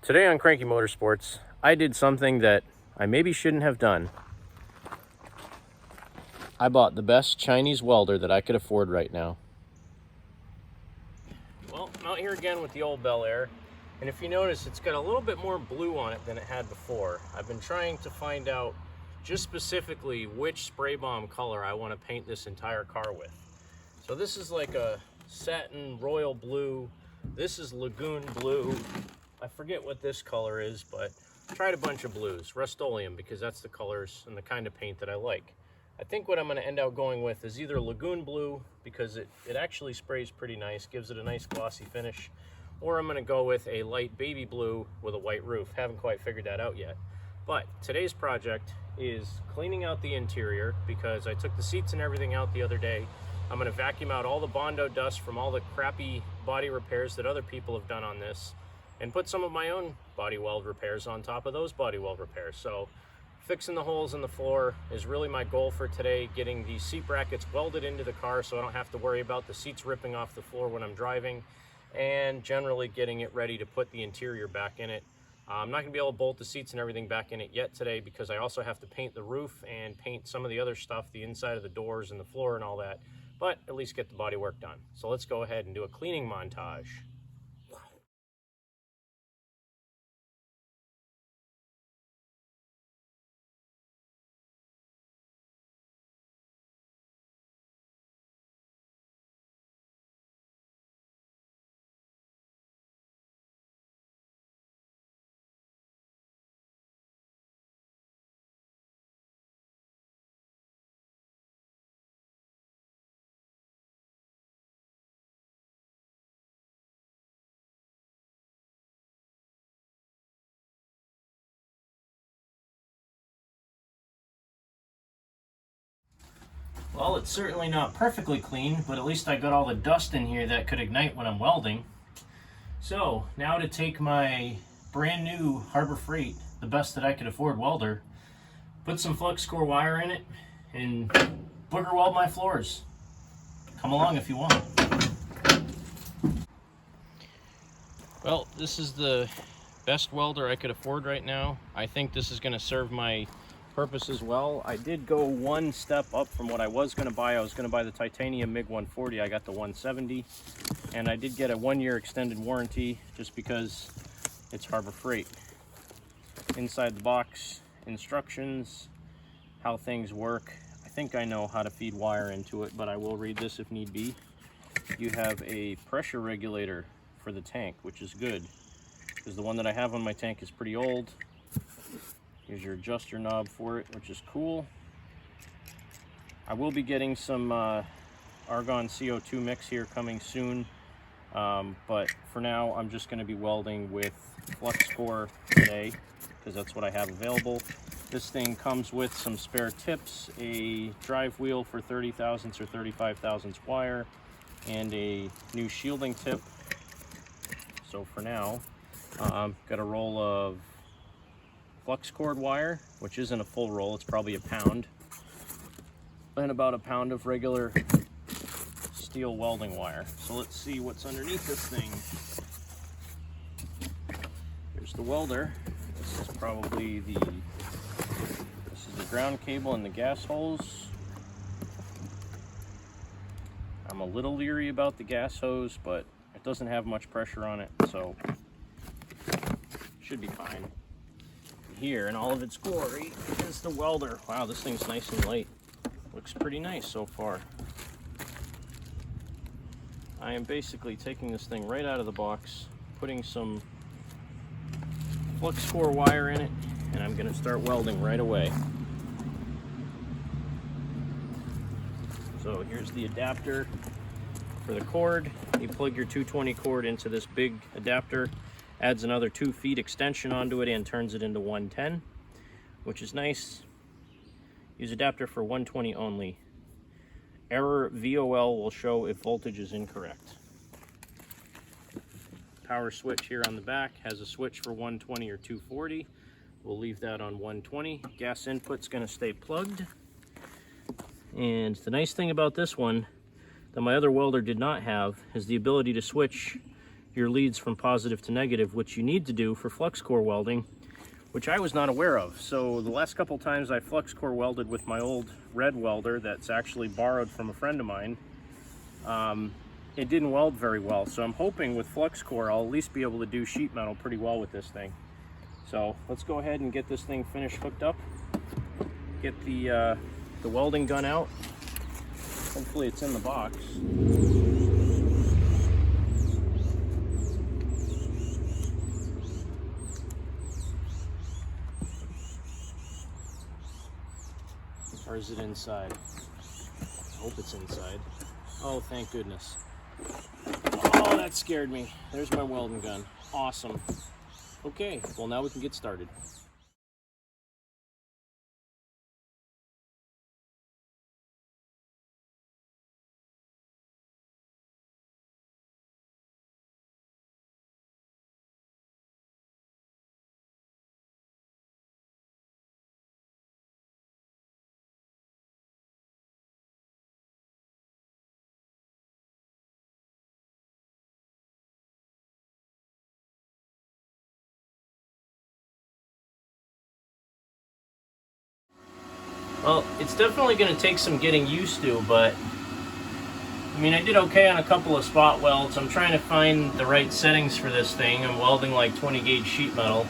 Today on Cranky Motorsports, I did something that I maybe shouldn't have done. I bought the best Chinese welder that I could afford right now. Well, I'm out here again with the old Bel Air, and if you notice, it's got a little bit more blue on it than it had before. I've been trying to find out just specifically which spray bomb color I want to paint this entire car with. So this is like a satin royal blue. This is lagoon blue. I forget what this color is, but I tried a bunch of blues, Rust-Oleum, because that's the colors and the kind of paint that I like. I think what I'm going to end up going with is either lagoon blue, because it actually sprays pretty nice, gives it a nice glossy finish, or I'm going to go with a light baby blue with a white roof. Haven't quite figured that out yet. But today's project is cleaning out the interior, because I took the seats and everything out the other day. I'm going to vacuum out all the Bondo dust from all the crappy body repairs that other people have done on this, and put some of my own body weld repairs on top of those body weld repairs. So fixing the holes in the floor is really my goal for today, getting these seat brackets welded into the car so I don't have to worry about the seats ripping off the floor when I'm driving, and generally getting it ready to put the interior back in it. I'm not going to be able to bolt the seats and everything back in it yet today, because I also have to paint the roof and paint some of the other stuff, the inside of the doors and the floor and all that, but at least get the body work done. So let's go ahead and do a cleaning montage. Well, it's certainly not perfectly clean, but at least I got all the dust in here that could ignite when I'm welding. So now to take my brand new Harbor Freight, the best that I could afford welder, put some flux core wire in it, and booger weld my floors. Come along if you want. Well, this is the best welder I could afford right now. I think this is going to serve my purpose as well. I did go one step up from what I was going to buy. I was going to buy the titanium MiG 140. I got the 170, and I did get a 1-year extended warranty just because it's Harbor Freight. Inside the box, instructions, how things work. I think I know how to feed wire into it, but I will read this if need be. You have a pressure regulator for the tank, which is good, because the one that I have on my tank is pretty old. Here's your adjuster knob for it, which is cool. I will be getting some argon CO2 mix here coming soon, but for now I'm just going to be welding with flux core today, because that's what I have available. This thing comes with some spare tips, a drive wheel for 30 thousandths or 35 thousandths wire, and a new shielding tip. So for now, got a roll of flux cord wire, which isn't a full roll, it's probably a pound, and about a pound of regular steel welding wire. So let's see what's underneath this thing. Here's the welder. This is probably the ground cable and the gas hose. I'm a little leery about the gas hose, but it doesn't have much pressure on it, so should be fine. Here in all of its glory is the welder. Wow, this thing's nice and light. Looks pretty nice so far. I am basically taking this thing right out of the box, putting some flux core wire in it, and I'm going to start welding right away. So here's the adapter for the cord. You plug your 220 cord into this big adapter, adds another 2 feet extension onto it, and turns it into 110, which is nice. Use adapter for 120 only. Error VOL will show if voltage is incorrect. Power switch here on the back has a switch for 120 or 240. We'll leave that on 120. Gas input's going to stay plugged. And the nice thing about this one that my other welder did not have is the ability to switch your leads from positive to negative, which you need to do for flux core welding, which I was not aware of. So the last couple times I flux core welded with my old red welder that's actually borrowed from a friend of mine, it didn't weld very well. So I'm hoping with flux core I'll at least be able to do sheet metal pretty well with this thing. So let's go ahead and get this thing finished hooked up, get the welding gun out. Hopefully it's in the box. Or is it inside? I hope it's inside. Oh, thank goodness. Oh, that scared me. There's my welding gun. Awesome. Okay, well now we can get started. Well, it's definitely going to take some getting used to, but I mean, I did okay on a couple of spot welds. I'm trying to find the right settings for this thing. I'm welding like 20 gauge sheet metal,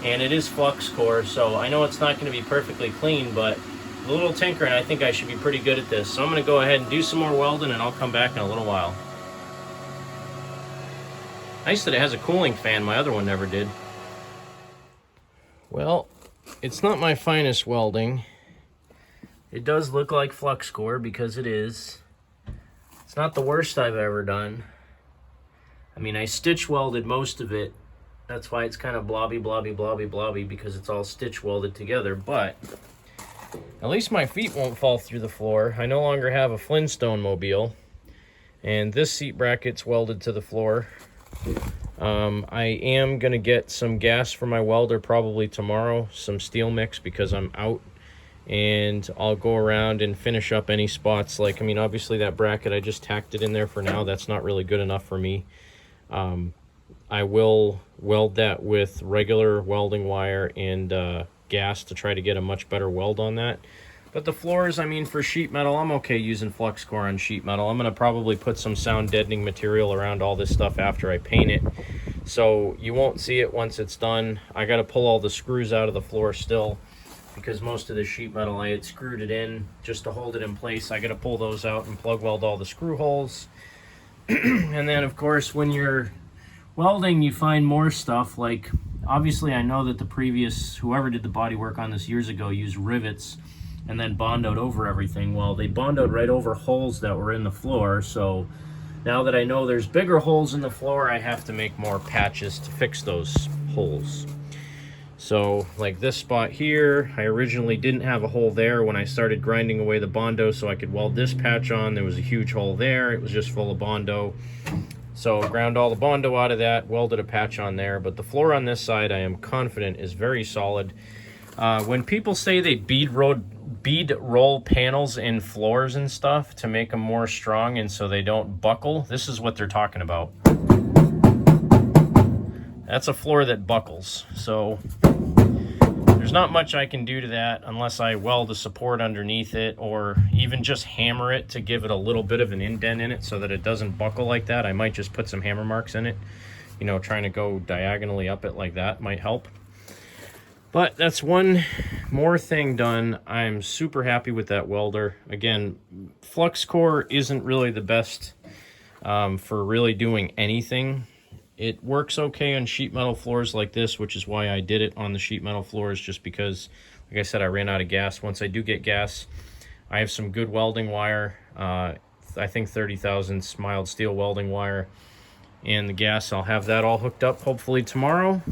and it is flux core, so I know it's not going to be perfectly clean, but a little tinkering, I think I should be pretty good at this. So I'm going to go ahead and do some more welding, and I'll come back in a little while. Nice that it has a cooling fan. My other one never did. Well, it's not my finest welding. It does look like flux core because it is. It's not the worst I've ever done. I mean, I stitch welded most of it. That's why it's kind of blobby, blobby, blobby, blobby, because it's all stitch welded together. But at least my feet won't fall through the floor. I no longer have a Flintstone mobile. And this seat bracket's welded to the floor. I am going to get some gas for my welder probably tomorrow. Some steel mix because I'm out. And I'll go around and finish up any spots. Like, I mean, obviously that bracket, I just tacked it in there for now. That's not really good enough for me. I will weld that with regular welding wire and gas to try to get a much better weld on that. But the floors, I mean, for sheet metal, I'm okay using flux core on sheet metal. I'm going to probably put some sound deadening material around all this stuff after I paint it. So you won't see it once it's done. I got to pull all the screws out of the floor still, because most of the sheet metal I had screwed it in just to hold it in place. I got to pull those out and plug weld all the screw holes. And then of course when you're welding you find more stuff. Like obviously I know that the previous, whoever did the body work on this years ago, used rivets and then bondoed over everything. Well, they bondoed right over holes that were in the floor. So now that I know there's bigger holes in the floor, I have to make more patches to fix those holes. So like this spot here, I originally didn't have a hole there when I started grinding away the Bondo so I could weld this patch on. There was a huge hole there. It was just full of Bondo. So I ground all the Bondo out of that, welded a patch on there. But the floor on this side, I am confident, is very solid. When people say they bead roll panels in floors and stuff to make them more strong and so they don't buckle, this is what they're talking about. That's a floor that buckles. So there's not much I can do to that unless I weld a support underneath it or even just hammer it to give it a little bit of an indent in it so that it doesn't buckle like that. I might just put some hammer marks in it. You know, trying to go diagonally up it like that might help. But that's one more thing done. I'm super happy with that welder. Again, flux core isn't really the best for really doing anything. It works okay on sheet metal floors like this, which is why I did it on the sheet metal floors, just because, like I said, I ran out of gas. Once I do get gas, I have some good welding wire. I think 30,000 mild steel welding wire. And the gas, I'll have that all hooked up hopefully tomorrow.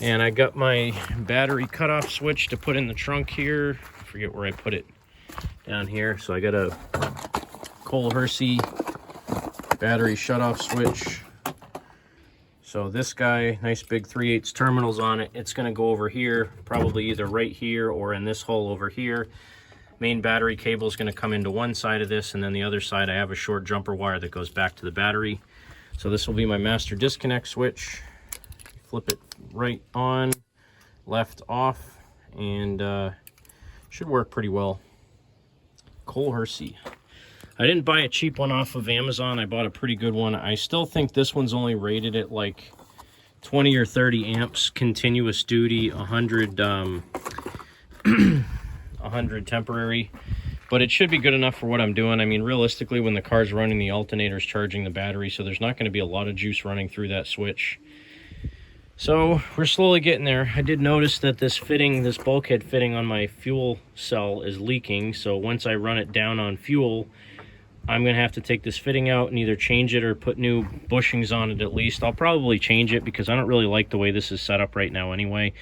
And I got my battery cutoff switch to put in the trunk here. I forget where I put it, down here. So I got a Cole Hersey battery shutoff switch. So this guy, nice big 3/8 terminals on it. It's gonna go over here, probably either right here or in this hole over here. Main battery cable is gonna come into one side of this, and then the other side I have a short jumper wire that goes back to the battery. So this will be my master disconnect switch. Flip it right on, left off, and should work pretty well. Cole Hersey. I didn't buy a cheap one off of Amazon. I bought a pretty good one. I still think this one's only rated at like 20 or 30 amps, continuous duty, 100 100 temporary. But it should be good enough for what I'm doing. I mean, realistically, when the car's running, the alternator's charging the battery, so there's not going to be a lot of juice running through that switch. So we're slowly getting there. I did notice that this bulkhead fitting on my fuel cell is leaking. So once I run it down on fuel, I'm going to have to take this fitting out and either change it or put new bushings on it at least. I'll probably change it because I don't really like the way this is set up right now anyway.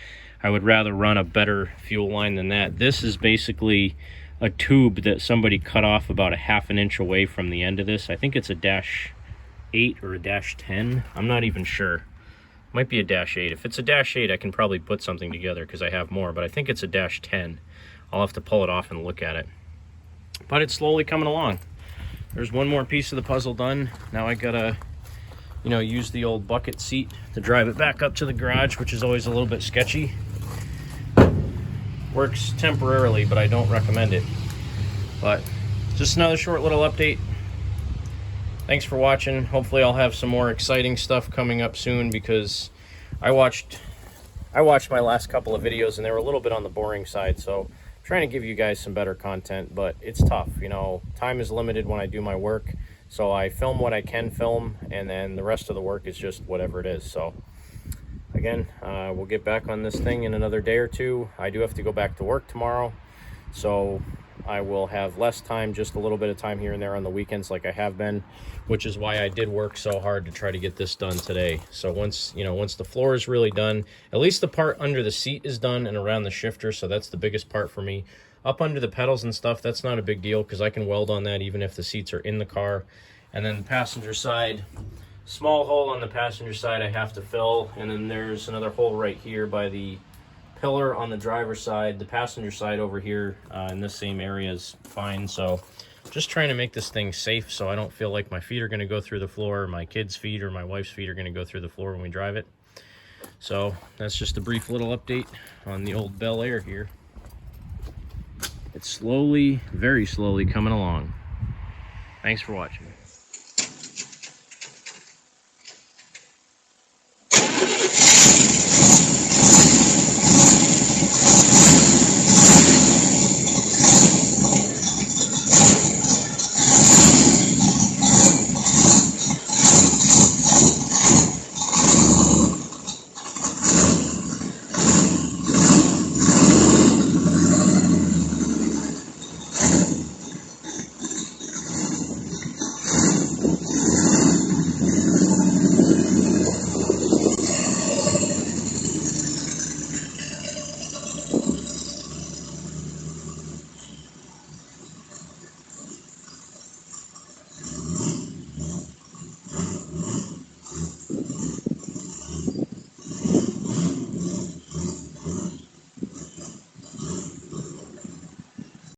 I would rather run a better fuel line than that. This is basically a tube that somebody cut off about a ½ an inch away from the end of this. I think it's a -8 or a -10. I'm not even sure. Might be a -8. If it's a -8, I can probably put something together because I have more, but I think it's a -10. I'll have to pull it off and look at it. But it's slowly coming along. There's one more piece of the puzzle done. Now I gotta, use the old bucket seat to drive it back up to the garage, which is always a little bit sketchy. Works temporarily, but I don't recommend it. But just another short little update. Thanks for watching. Hopefully I'll have some more exciting stuff coming up soon, because I watched my last couple of videos and they were a little bit on the boring side, so trying to give you guys some better content, but it's tough. Time is limited when I do my work, so I film what I can film, and then the rest of the work is just whatever it is. So again, we'll get back on this thing in another day or two. I do have to go back to work tomorrow, so I will have less time, just a little bit of time here and there on the weekends like I have been, which is why I did work so hard to try to get this done today. So once the floor is really done, at least the part under the seat is done and around the shifter, so that's the biggest part for me. Up under the pedals and stuff, that's not a big deal because I can weld on that even if the seats are in the car. And then the passenger side, small hole on the passenger side I have to fill, and then there's another hole right here by the pillar on the driver's side. The passenger side over here in this same area is fine. So just trying to make this thing safe so I don't feel like my feet are going to go through the floor, or my kids' feet or my wife's feet are going to go through the floor when we drive it. So that's just a brief little update on the old Bel Air here. It's slowly, very slowly coming along. Thanks for watching.